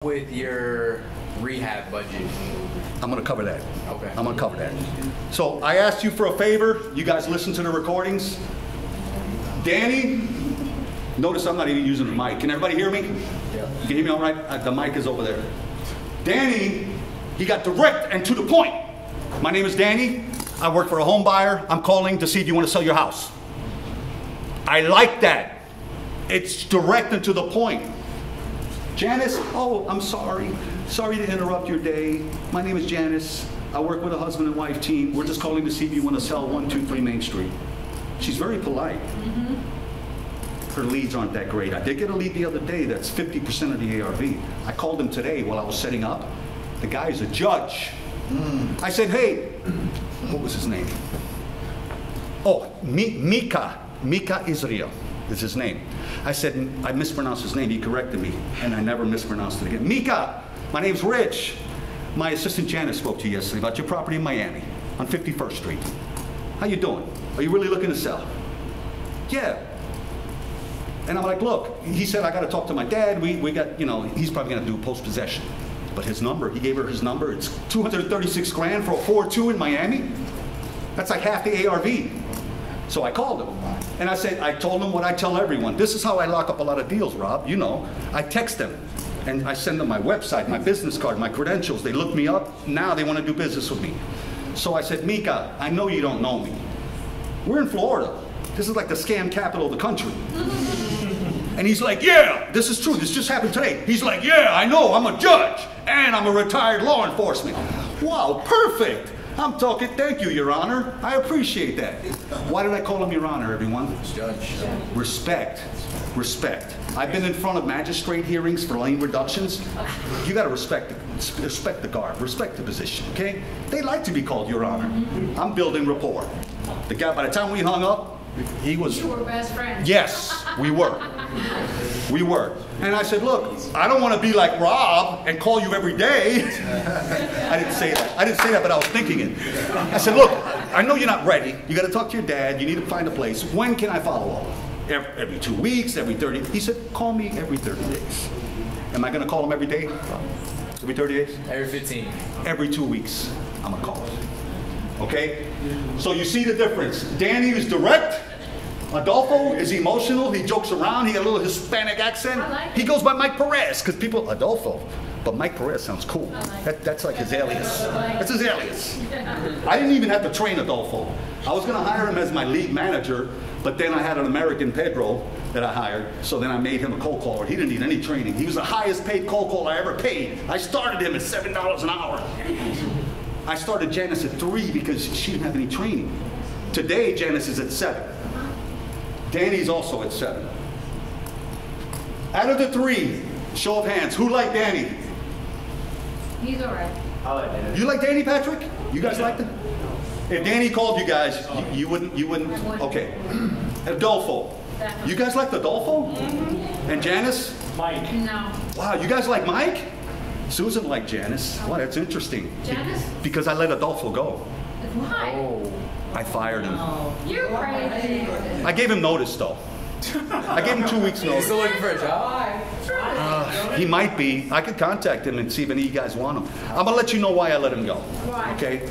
with your rehab budget? I'm going to cover that. Okay. I'm going to cover that. So I asked you for a favor. You guys listen to the recordings. Danny, notice I'm not even using the mic. Can everybody hear me? Yeah. You can hear me all right? The mic is over there. Danny, he got direct and to the point. My name is Danny. I work for a home buyer. I'm calling to see if you want to sell your house. I like that. It's direct and to the point. Janice, oh, I'm sorry. Sorry to interrupt your day. My name is Janice. I work with a husband and wife team. We're just calling to see if you want to sell 123 Main Street. She's very polite. Her leads aren't that great. I did get a lead the other day that's 50% of the ARV. I called him today while I was setting up. The guy's a judge. I said, hey, what was his name? Oh, Mika Israel is his name. I said, I mispronounced his name. He corrected me, and I never mispronounced it again. Mika, my name's Rich. My assistant Janice spoke to you yesterday about your property in Miami on 51st Street. How you doing? Are you really looking to sell? Yeah. And I'm like, look, he said, I got to talk to my dad. We got, you know, he's probably going to do post-possession. But his number, he gave her his number. It's 236 grand for a 4-2 in Miami. That's like half the ARV. So I called him. And I said, I told him what I tell everyone. This is how I lock up a lot of deals, Rob. You know, I text them. And I send them my website, my business card, my credentials. They look me up. Now they want to do business with me. So I said, Mika, I know you don't know me. We're in Florida. This is like the scam capital of the country. And he's like, yeah, this is true. This just happened today. He's like, yeah, I know. I'm a judge. And I'm a retired law enforcement. Wow, perfect. I'm talking, thank you, Your Honor. I appreciate that. Why did I call him Your Honor, everyone? Judge. Respect. Respect. I've been in front of magistrate hearings for lane reductions. You got to respect the guard, respect the position, okay? They like to be called Your Honor. I'm building rapport. The guy, by the time we hung up, he was... You were best friends. Yes, we were. We were. And I said, look, I don't want to be like Rob and call you every day. I didn't say that. I didn't say that, but I was thinking it. I said, look, I know you're not ready. You got to talk to your dad. You need to find a place. When can I follow up? Every 2 weeks, every 30. He said, call me every 30 days. Am I going to call him every day? Every 30 days? Every 15. Every 2 weeks, I'm going to call him. Okay? So you see the difference. Danny is direct. Adolfo is emotional. He jokes around. He got a little Hispanic accent. I like it. He goes by Mike Perez because people, Adolfo. But Mike Perez sounds cool. That's like his alias. That's his alias. I didn't even have to train Adolfo. I was going to hire him as my lead manager, but then I had an American Pedro that I hired, so then I made him a cold caller. He didn't need any training. He was the highest paid cold caller I ever paid. I started him at $7 an hour. I started Janice at 3 because she didn't have any training. Today, Janice is at 7. Danny's also at 7. Out of the 3, show of hands, who liked Danny? He's all right. I like that. You like Danny, Patrick? You guys liked him? If Danny called you guys, you wouldn't, okay. Adolfo. You guys liked Adolfo? And Janice? Mike. No. Wow, you guys like Mike? Susan liked Janice. Wow, that's interesting. Janice? Because I let Adolfo go. Why? Oh. I fired him. You're crazy. I gave him notice, though. I gave him 2 weeks You notice. still looking for a job? He might be. I could contact him and see if any of you guys want him. I'm going to let you know why I let him go. Why? Okay?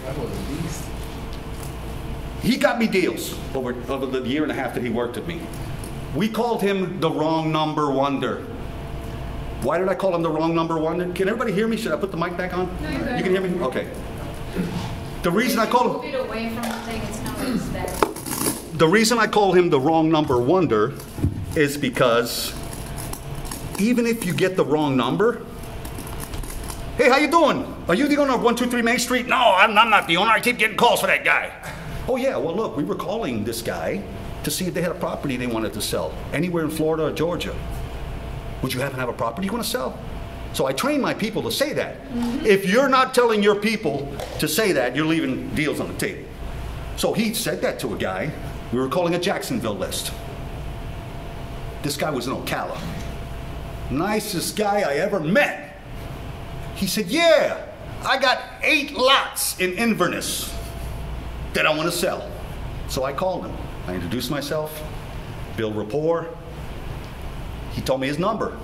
He got me deals over the year and a half that he worked with me. We called him the wrong number wonder. Why did I call him the wrong number wonder? Can everybody hear me? Should I put the mic back on? No, you're good. You can hear me? Okay. The reason I called him... Move it away from the thing. It's not like it's there. The reason I call him the wrong number wonder is because even if you get the wrong number, hey, how you doing? Are you the owner of 123 Main Street? No, I'm not the owner. I keep getting calls for that guy. Oh yeah, well look, we were calling this guy to see if they had a property they wanted to sell anywhere in Florida or Georgia. Would you happen to have a property you want to sell? So I train my people to say that. If you're not telling your people to say that, you're leaving deals on the table. So he said that to a guy. We were calling a Jacksonville list. This guy was in Ocala. Nicest guy I ever met. He said, yeah, I got 8 lots in Inverness that I want to sell. So I called him. I introduced myself, build rapport. He told me his number.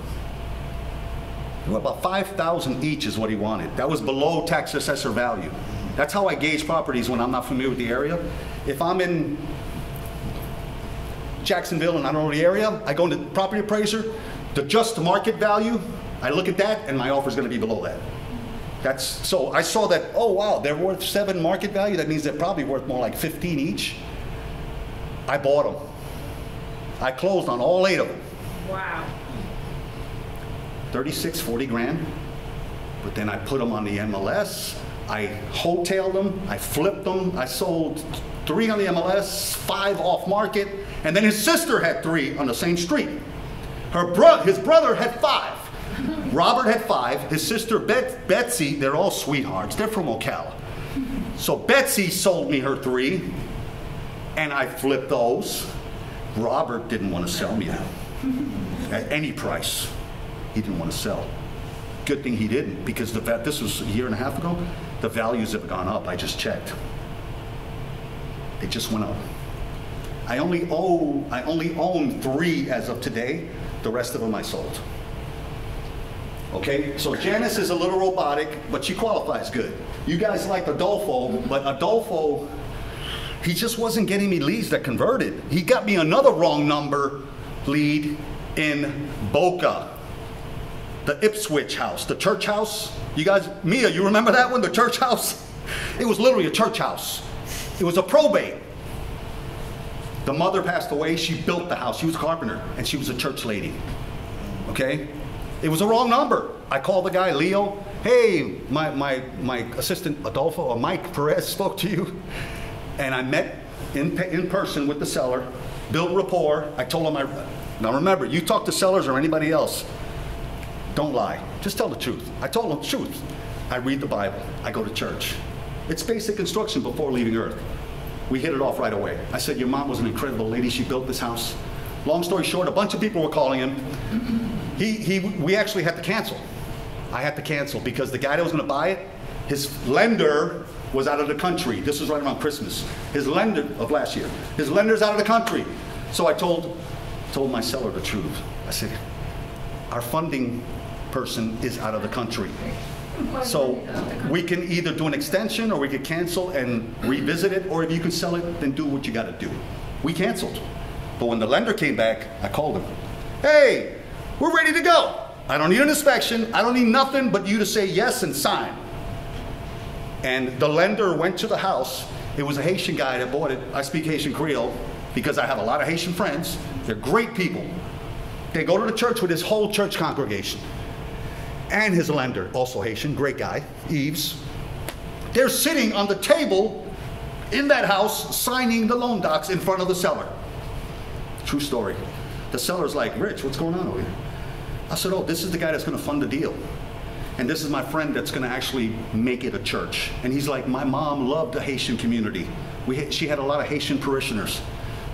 Well, about 5,000 each is what he wanted. That was below tax assessor value. That's how I gauge properties when I'm not familiar with the area. If I'm in Jacksonville and I don't know the area, I go into the property appraiser, the just market value, I look at that and my offer is going to be below that. So I saw that, oh wow, they're worth 7 market value. That means they're probably worth more like 15 each. I bought them. I closed on all 8 of them. Wow. 36, 40 grand. But then I put them on the MLS. I wholetailed them. I flipped them. I sold 3 on the MLS, 5 off market. And then his sister had 3 on the same street. His brother had 5. Robert had 5. His sister Betsy, they're all sweethearts. They're from Ocala. So Betsy sold me her 3, and I flipped those. Robert didn't want to sell me them at any price. He didn't want to sell. Good thing he didn't, because this was a year and a half ago. The values have gone up. I just checked. They just went up. I only own 3 as of today. The rest of them I sold. Okay, so Janice is a little robotic, but she qualifies good. You guys like Adolfo, but Adolfo, he just wasn't getting me leads that converted. He got me another wrong number lead in Boca, the Ipswich house, the church house. You guys, Mia, you remember that one, the church house? It was literally a church house. It was a probate. The mother passed away, she built the house. She was a carpenter, and she was a church lady, okay? It was a wrong number. I called the guy, Leo. Hey, my assistant Adolfo, or Mike Perez spoke to you. And I met in person with the seller, built rapport. I told him, now remember, you talk to sellers or anybody else, don't lie. Just tell the truth. I told him the truth. I read the Bible. I go to church. It's basic instruction before leaving Earth. We hit it off right away. I said, your mom was an incredible lady. She built this house. Long story short, a bunch of people were calling him. We actually had to cancel. I had to cancel because the guy that was going to buy it, his lender was out of the country. This was right around Christmas. His lender of last year. His lender's out of the country. So I told my seller the truth. I said, our funding person is out of the country. So we can either do an extension or we could cancel and revisit it, or if you can sell it, then do what you got to do. We canceled. But when the lender came back, I called him. Hey, we're ready to go. I don't need an inspection. I don't need nothing but you to say yes and sign. And the lender went to the house. It was a Haitian guy that bought it. I speak Haitian Creole because I have a lot of Haitian friends. They're great people. They go to the church with his whole church congregation. And his lender, also Haitian, great guy, Yves. They're sitting on the table in that house signing the loan docs in front of the seller. True story. The seller's like, Rich, what's going on over here? I said, oh, this is the guy that's going to fund the deal. And this is my friend that's going to actually make it a church. And he's like, my mom loved the Haitian community. She had a lot of Haitian parishioners.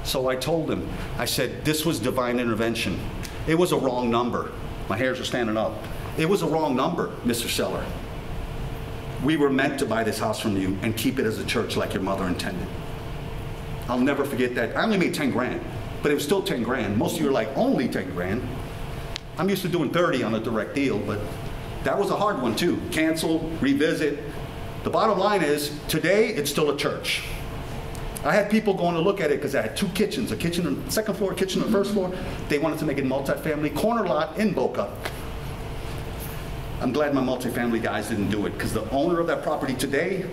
So I told him, I said, this was divine intervention. It was a wrong number. My hairs are standing up. It was a wrong number, Mr. Seller. We were meant to buy this house from you and keep it as a church like your mother intended. I'll never forget that. I only made 10 grand, but it was still 10 grand. Most of you are like, only 10 grand. I'm used to doing 30 on a direct deal, but that was a hard one too. Cancel, revisit. The bottom line is, today it's still a church. I had people going to look at it because I had 2 kitchens, a kitchen on the second floor, a kitchen on the first floor. They wanted to make it multifamily, corner lot in Boca. I'm glad my multifamily guys didn't do it because the owner of that property today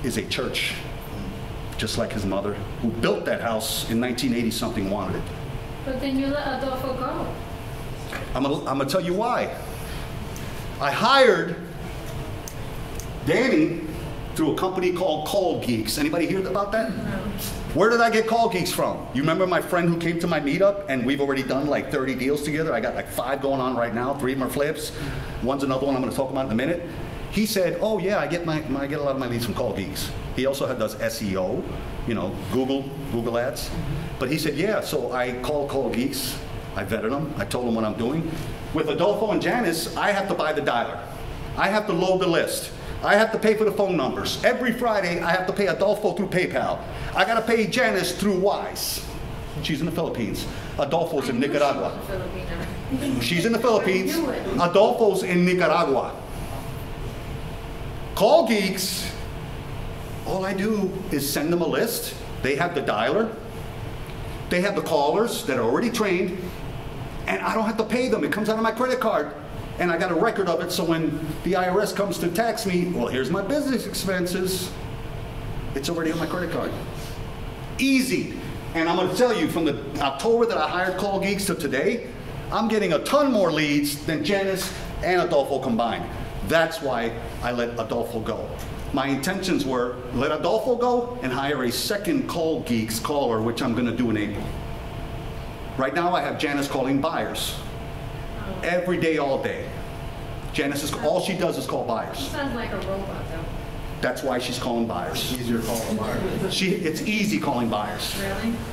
is a church, just like his mother, who built that house in 1980-something wanted it. But then you let Adolfo go. I'm gonna tell you why. I hired Danny through a company called Call Geeks. Anybody hear about that? No. Where did I get Call Geeks from? You remember my friend who came to my meetup and we've already done like 30 deals together? I got like 5 going on right now, 3 of them are flips. One's another one I'm gonna talk about in a minute. He said, oh yeah, I get a lot of my leads from Call Geeks. He also does SEO, you know, Google ads. But he said, yeah, so I called Call Geeks. I vetted them, I told them what I'm doing. With Adolfo and Janice, I have to buy the dialer. I have to load the list. I have to pay for the phone numbers. Every Friday, I have to pay Adolfo through PayPal. I gotta pay Janice through Wise. She's in the Philippines. Adolfo's in Nicaragua. She's in the Philippines. I knew it. Adolfo's in Nicaragua. Call Geeks, all I do is send them a list. They have the dialer. They have the callers that are already trained. And I don't have to pay them. It comes out of my credit card. And I got a record of it, so when the IRS comes to tax me, well, here's my business expenses. It's already on my credit card. Easy. And I'm going to tell you, from the October that I hired Call Geeks to today, I'm getting a ton more leads than Janice and Adolfo combined. That's why I let Adolfo go. My intentions were let Adolfo go and hire a second Call Geeks caller, which I'm going to do in April. Right now I have Janice calling buyers. Every day, all day. Janice is, all she does is call buyers. Sounds like a robot, though. That's why she's calling buyers. Easier calling buyer. It's easy calling buyers.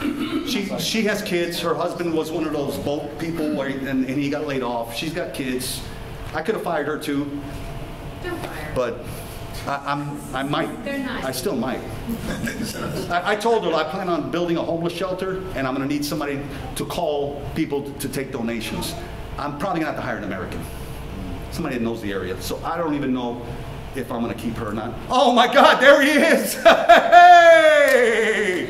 Really? She has kids. Her husband was one of those boat people where, and he got laid off. She's got kids. I could have fired her too, Don't fire. but I might. They're nice. I still might. I told her I plan on building a homeless shelter, and I'm going to need somebody to call people to take donations. I'm probably going to have to hire an American, somebody that knows the area. So I don't even know if I'm going to keep her or not. Oh my God, there he is! Hey!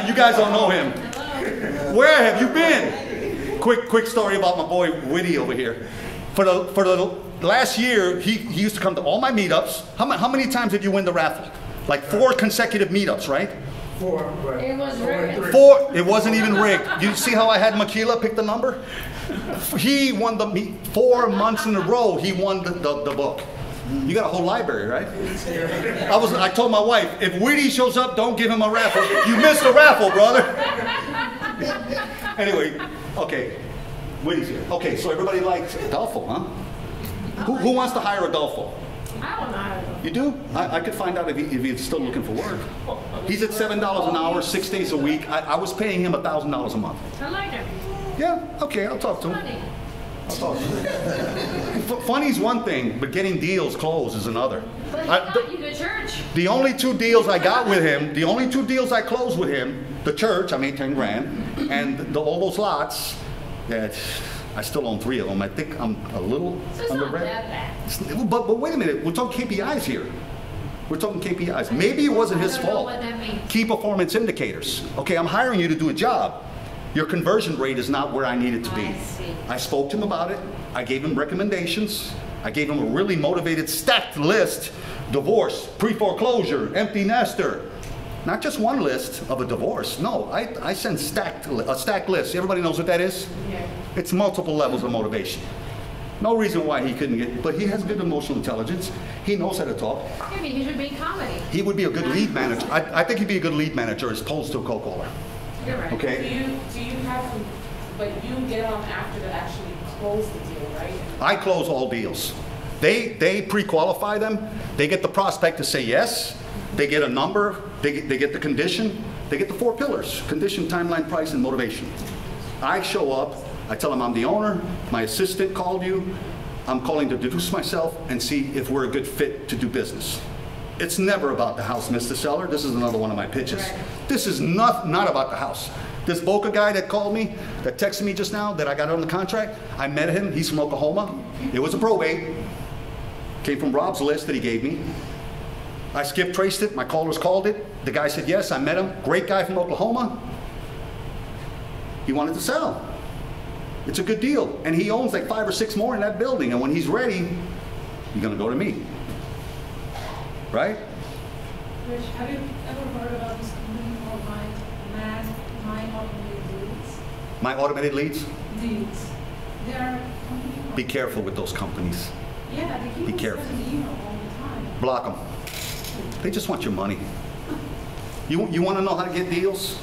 You guys don't know him. Hello. Where have you been? Quick story about my boy Whitty over here. For the last year, he used to come to all my meetups. How many times did you win the raffle? Like 4 consecutive meetups, right? 4, but It was rigged. 4. It wasn't even rigged. You see how I had Makila pick the number? He won 4 months in a row. He won the book. You got a whole library, right? I told my wife, if Whitty shows up, don't give him a raffle. You missed a raffle, brother. Anyway, okay. Whitty's here. Okay, so everybody likes Adolfo, huh? Who wants to hire Adolfo? I don't know. You do? I could find out if he's still looking for work. He's at $7 an hour, 6 days a week. I was paying him $1,000 a month. I like him. Yeah, okay, I'll talk to him. Funny. I'll talk to him. Funny's one thing, but getting deals closed is another. But he got you to church. The only 2 deals I got with him, the only 2 deals I closed with him, the church, I made 10 grand, and all those lots, that I still own 3 of them. I think I'm a little So it's under not rent. that bad. But wait a minute, we're talking KPIs here. We're talking KPIs. Maybe it wasn't his I don't know fault. what that means. Key performance indicators. Okay, I'm hiring you to do a job. Your conversion rate is not where I need it to be. I see. I spoke to him about it. I gave him recommendations. I gave him a really motivated, stacked list. Divorce, pre-foreclosure, empty nester. Not just one list of a divorce. No, I send a stacked list. Everybody knows what that is? Yeah. It's multiple levels of motivation. No reason why he couldn't get, but he has good emotional intelligence. He knows how to talk. Maybe he should be in comedy. He would be a good lead manager. I think he'd be a good lead manager as opposed to a cold caller. You're right. Okay? Do you have to, but you get on after to actually close the deal, right? I close all deals. They pre-qualify them. They get the prospect to say yes. They get a number. They get the condition. They get the 4 pillars: condition, timeline, price, and motivation. I show up. I tell them I'm the owner. My assistant called you. I'm calling to introduce myself and see if we're a good fit to do business. It's never about the house, Mr. Seller. This is another one of my pitches. Right. This is not about the house. This Boca guy that called me, that texted me just now, that I got on the contract, I met him. He's from Oklahoma. It was a probate. Came from Rob's list that he gave me. I skip traced it. My callers called it. The guy said yes. I met him. Great guy from Oklahoma. He wanted to sell. It's a good deal. And he owns like 5 or 6 more in that building. And when he's ready, he's going to go to me. Right? Rich, have you ever heard about this company called My Automated Deeds? My automated leads? Deeds. They are a company called... Be careful with those companies. Yeah, they keep be us careful. sending email all the time. Block them. They just want your money. You want to know how to get deals?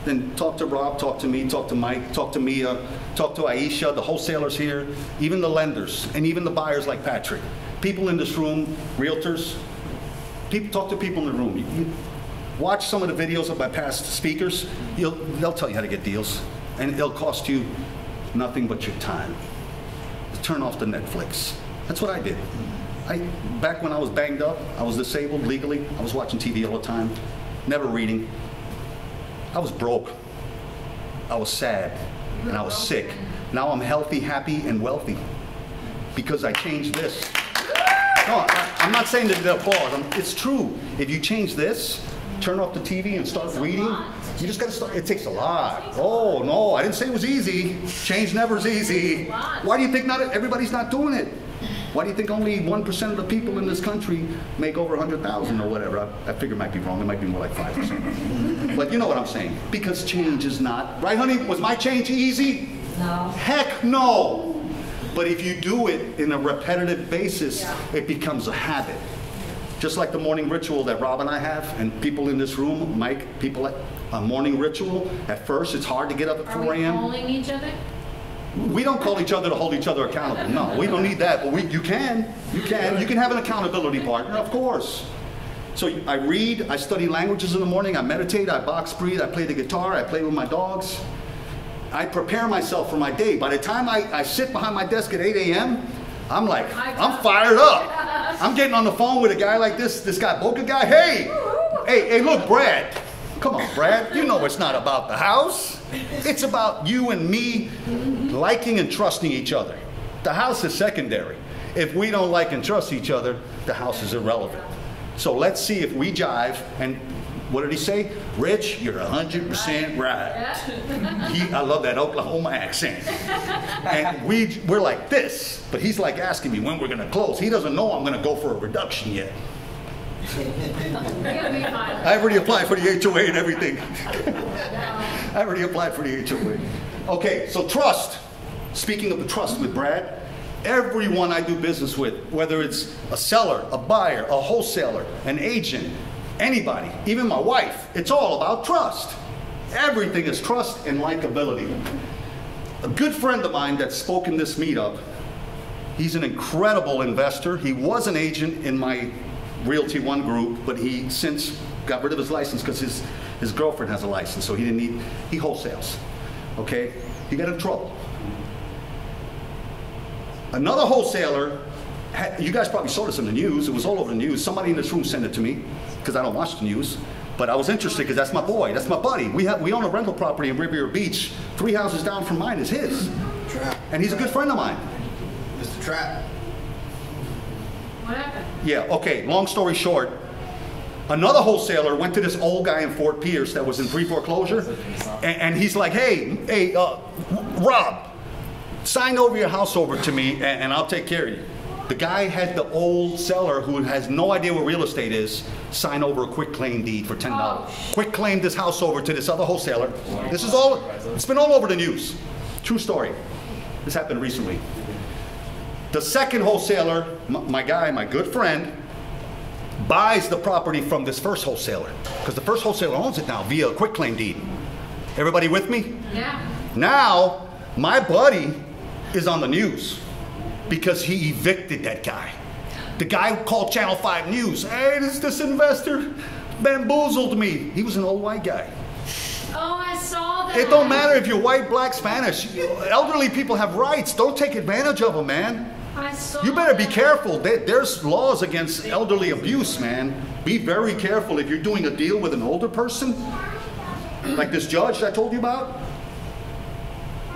Then talk to Rob, talk to me, talk to Mike, talk to Mia, talk to Aisha, the wholesalers here, even the lenders, and even the buyers like Patrick. People in this room, realtors, talk to people in the room. You watch some of the videos of my past speakers. They'll tell you how to get deals, and it'll cost you nothing but your time. Turn off the Netflix. That's what I did. Back when I was banged up, I was disabled legally. I was watching TV all the time, never reading. I was broke. I was sad, and I was sick. Now I'm healthy, happy, and wealthy because I changed this. No, I'm not saying that the applause. It's true. If you change this, turn off the TV and start reading, you just got to start. It takes a lot. Oh, no, I didn't say it was easy. Change never is easy. Why do you think not everybody's not doing it? Why do you think only 1% of the people in this country make over 100,000 or whatever? I figure it might be wrong. It might be more like 5%. But you know what I'm saying. Because change is not, right, honey? Was my change easy? No. Heck no. But if you do it in a repetitive basis, it becomes a habit. Just like the morning ritual that Rob and I have, and people in this room, Mike, people at a morning ritual. At first, it's hard to get up at 4 Are we a.m. calling each other? We don't call each other to hold each other accountable. No, we don't need that. But you can. You can have an accountability partner, of course. So I read, I study languages in the morning, I meditate, I box breathe, I play the guitar, I play with my dogs. I prepare myself for my day. By the time I sit behind my desk at 8 a.m., I'm like, I'm fired up. I'm getting on the phone with a guy like this guy, Boca guy. Hey, look, Brad. Come on, Brad. You know it's not about the house. It's about you and me liking and trusting each other. The house is secondary. If we don't like and trust each other, the house is irrelevant. So let's see if we jive. And what did he say? Rich, you're 100% right. I love that Oklahoma accent. And we're like this, but he's like asking me when we're going to close. He doesn't know I'm going to go for a reduction yet. I already applied for the HOA and everything. I already applied for the HOA. Okay, so trust. Speaking of the trust with Brad, everyone I do business with, whether it's a seller, a buyer, a wholesaler, an agent, anybody, even my wife, it's all about trust. Everything is trust and likability. A good friend of mine that spoke in this meetup, he's an incredible investor. He was an agent in my Realty One group, but he since got rid of his license because his girlfriend has a license, so he wholesales. Okay? He got in trouble. Another wholesaler, you guys probably saw this in the news, it was all over the news. Somebody in this room sent it to me, because I don't watch the news. But I was interested because that's my boy, that's my buddy. We own a rental property in Riviera Beach. 3 houses down from mine is his. Trap. And he's a good friend of mine. Mr. Trap. What happened? Yeah, okay, long story short, another wholesaler went to this old guy in Fort Pierce that was in pre-foreclosure, and he's like, hey, Rob, sign over your house over to me and I'll take care of you. The guy had the old seller who has no idea what real estate is sign over a quick claim deed for $10. Quick claim this house over to this other wholesaler. This is all, it's been all over the news. True story. This happened recently. The second wholesaler, my guy, my good friend, buys the property from this first wholesaler because the first wholesaler owns it now via a quick claim deed. Everybody with me? Yeah. Now, my buddy is on the news because he evicted that guy. The guy called Channel 5 News. Hey, this investor bamboozled me. He was an old white guy. Oh, I saw that. It don't matter if you're white, black, Spanish. Elderly people have rights. Don't take advantage of them, man. I saw You better be that. careful. There's laws against elderly abuse, man. Be very careful if you're doing a deal with an older person, like this judge I told you about.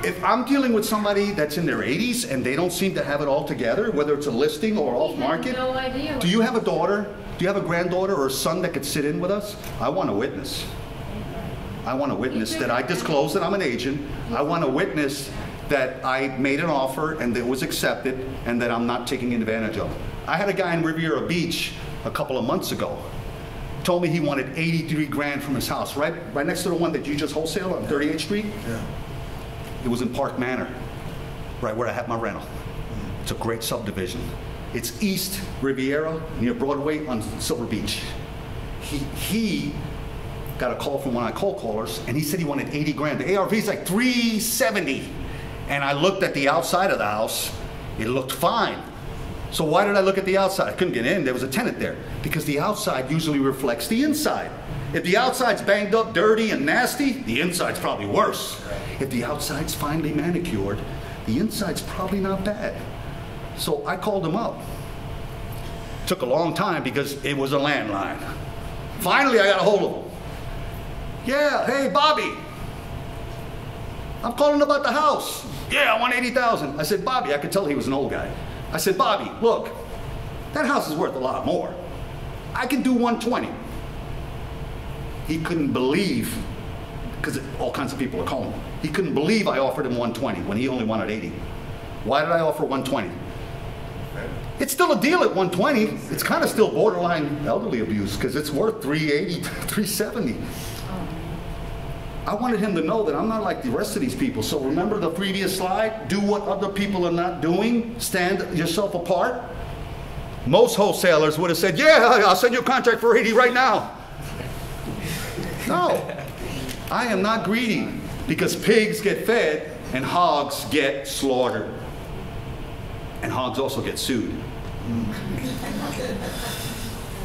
If I'm dealing with somebody that's in their 80s and they don't seem to have it all together, whether it's a listing or off market. No idea. Do you have a daughter? Do you have a granddaughter or a son that could sit in with us? I want a witness. I want a witness that I disclosed that I'm an agent. I want a witness that I made an offer and that it was accepted and that I'm not taking advantage of. I had a guy in Riviera Beach a couple of months ago. Told me he wanted 83 grand from his house, right next to the one that you just wholesale on 38th Street. Yeah. It was in Park Manor, right where I have my rental. It's a great subdivision. It's East Riviera, near Broadway on Silver Beach. He got a call from one of my cold callers, and he said he wanted 80 grand. The ARV is like 370. And I looked at the outside of the house. It looked fine. So why did I look at the outside? I couldn't get in. There was a tenant there. Because the outside usually reflects the inside. If the outside's banged up, dirty, and nasty, the inside's probably worse. If the outside's finely manicured, the inside's probably not bad. So I called him up. Took a long time because it was a landline. Finally, I got a hold of him. Yeah, hey, Bobby. I'm calling about the house. Yeah, I want 80,000. I said, Bobby, I could tell he was an old guy. I said, Bobby, look, that house is worth a lot more. I can do 120. He couldn't believe, because all kinds of people are calling him. He couldn't believe I offered him 120 when he only wanted 80. Why did I offer 120? It's still a deal at 120. It's kind of still borderline elderly abuse because it's worth 380, 370. I wanted him to know that I'm not like the rest of these people. So remember the previous slide? Do what other people are not doing. Stand yourself apart. Most wholesalers would have said, yeah, I'll send you a contract for 80 right now. No, I am not greedy because pigs get fed and hogs get slaughtered. And hogs also get sued.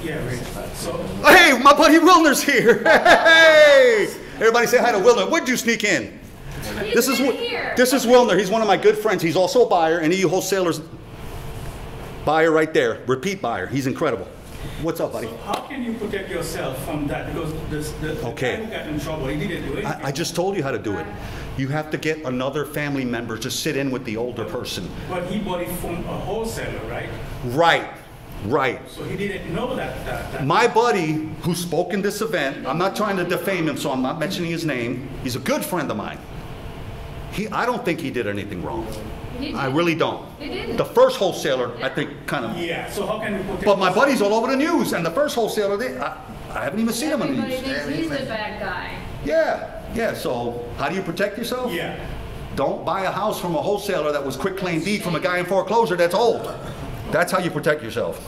Yeah, right. So, Hey, my buddy Wilner's here. Hey! Everybody say hi to Wilner. Where'd you sneak in? He's right here. This is Wilner. He's one of my good friends. He's also a buyer, and you wholesalers, buyer right there, repeat buyer. He's incredible. What's up, buddy? how can you protect yourself from that? Because the Okay. guy who got in trouble, he didn't do anything. I just told you how to do it. You have to get another family member to sit in with the older person. But he bought it from a wholesaler, right? Right, right. So he didn't know that. My buddy who spoke in this event, I'm not trying to defame him, so I'm not mentioning his name. He's a good friend of mine. I don't think he did anything wrong. He I didn't. really don't. He didn't. The first wholesaler, I think, kind of. Yeah, so how can you protect But my yourself? buddy's all over the news, and the first wholesaler, I haven't even seen him on the Everybody news. thinks he's the bad guy. Yeah. So how do you protect yourself? Yeah. Don't buy a house from a wholesaler that was quick claim deed from a guy in foreclosure that's old. That's how you protect yourself.